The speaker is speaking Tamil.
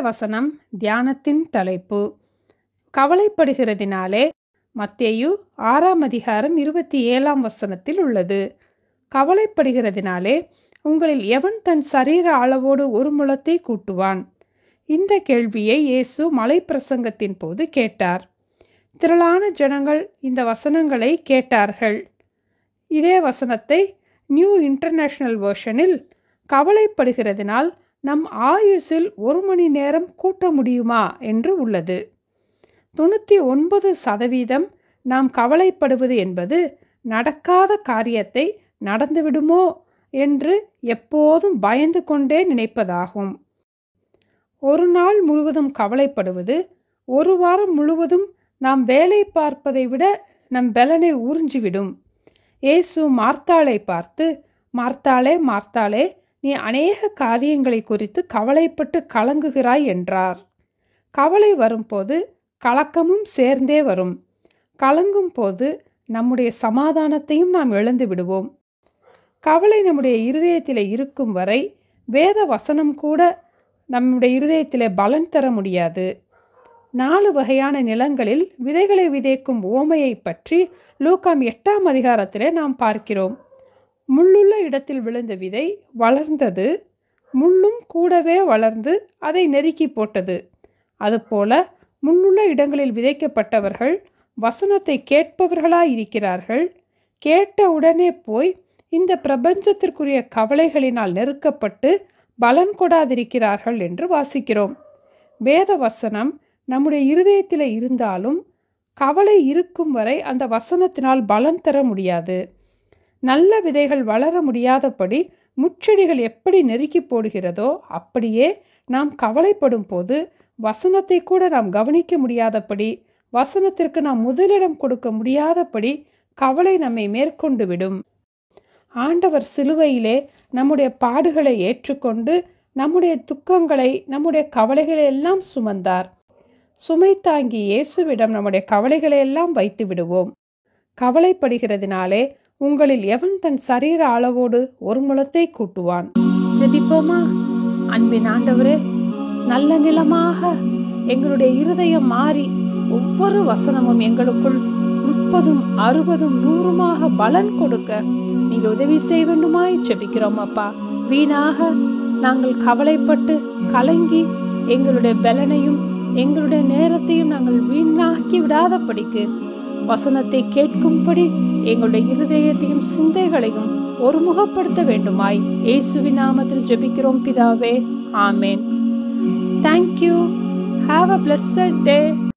வசனம் தியானத்தின் தலைப்பு கவலைப்படுகிறதினாலே. மத்தேயு 6:27 உள்ளது. கவலைப்படுகிறதினாலே உங்களில் எவன் தன் சரீர அளவோடு ஒரு முழத்தை கூட்டுவான்? இந்த கேள்வியை இயேசு மலை பிரசங்கத்தின் போது கேட்டார். திரளான ஜனங்கள் இந்த வசனங்களை கேட்டார்கள். இதே வசனத்தை நியூ இன்டர்நேஷனல் வெர்ஷனில் கவலைப்படுகிறதினால் நம் ஆயுசில் 1 மணி நேரம் கூட்ட முடியுமா என்று உள்ளது. 99% நாம் கவலைப்படுவது என்பது நடக்காத காரியத்தை நடந்துவிடுமோ என்று எப்போதும் பயந்து கொண்டே நினைப்பதாகும். ஒரு நாள் முழுவதும் கவலைப்படுவது 1 வாரம் முழுவதும் நாம் வேலை பார்ப்பதை விட நம் பலனை உறிஞ்சிவிடும். இயேசு மார்த்தாளை பார்த்து, மார்த்தாளே மார்த்தாளே, நீ அநேக காரியங்களை குறித்து கவலைப்பட்டு கலங்குகிறாய் என்றார். கவலை வரும்போது கலக்கமும் சேர்ந்தே வரும். கலங்கும் போது நம்முடைய சமாதானத்தையும் நாம் இழந்து விடுவோம். கவலை நம்முடைய இருதயத்திலே இருக்கும் வரை வேத வசனம் கூட நம்முடைய இருதயத்திலே பலன் தர முடியாது. 4 வகையான நிலங்களில் விதைகளை விதைக்கும் உவமையை பற்றி லூக்காம் 8 நாம் பார்க்கிறோம். முள்ளுள்ள இடத்தில் விழுந்த விதை வளர்ந்தது, முள்ளும் கூடவே வளர்ந்து அதை நெருக்கி போட்டது. அதுபோல முள்ளுள்ள இடங்களில் விதைக்கப்பட்டவர்கள் வசனத்தை கேட்பவர்களாயிருக்கிறார்கள். கேட்ட உடனே போய் இந்த பிரபஞ்சத்திற்குரிய கவலைகளினால் நெருக்கப்பட்டு பலன் கொடாதிருக்கிறார்கள் என்று வாசிக்கிறோம். வேத வசனம் நம்முடைய இருதயத்தில் இருந்தாலும் கவலை இருக்கும் வரை அந்த வசனத்தினால் பலன் தர முடியாது. நல்ல விதைகள் வளர முடியாதபடி முச்செடிகள் எப்படி நெருக்கி போடுகிறதோ அப்படியே நாம் கவலைப்படும் போது வசனத்தை கூட நாம் கவனிக்க முடியாதபடி, வசனத்திற்கு நாம் முதலிடம் கொடுக்க முடியாதபடி கவலை நம்மை மேற்கொண்டு விடும். ஆண்டவர் சிலுவையிலே நம்முடைய பாடுகளை ஏற்றுக்கொண்டு நம்முடைய துக்கங்களை, நம்முடைய கவலைகளை எல்லாம் சுமந்தார். சுமை தாங்கி இயேசுவிடம் நம்முடைய கவலைகளை எல்லாம் வைத்து விடுவோம். கவலைப்படுகிறதினாலே உங்களில் எவன் தன் சரீர அளவோடு 1 முழத்தை கூட்டுவான்? ஜெபிப்போமா? அன்பின் ஆண்டவரே, நல்ல நிலமாக எங்களுடைய இருதயம் மாறி ஒவ்வொரு வசனமும் எங்களுக்குள் 30, 60, 100 பலன் கொடுக்க நீங்க உதவி செய்ய வேண்டுமாய் ஜெபிக்கிறோம் அப்பா. வீணாக நாங்கள் கவலைப்பட்டு கலங்கி எங்களுடைய பலனையும் எங்களுடைய நேரத்தையும் நாங்கள் வீணாக்கி விடாதபடிக்கு வசனத்தை கேட்கும்படி எங்களுடைய இருதயத்தையும் சிந்தைகளையும் ஒருமுகப்படுத்த வேண்டுமாய் இயேசுவின் நாமத்தில் ஜெபிக்கிறோம் பிதாவே. ஆமேன். Thank you. Have a blessed day.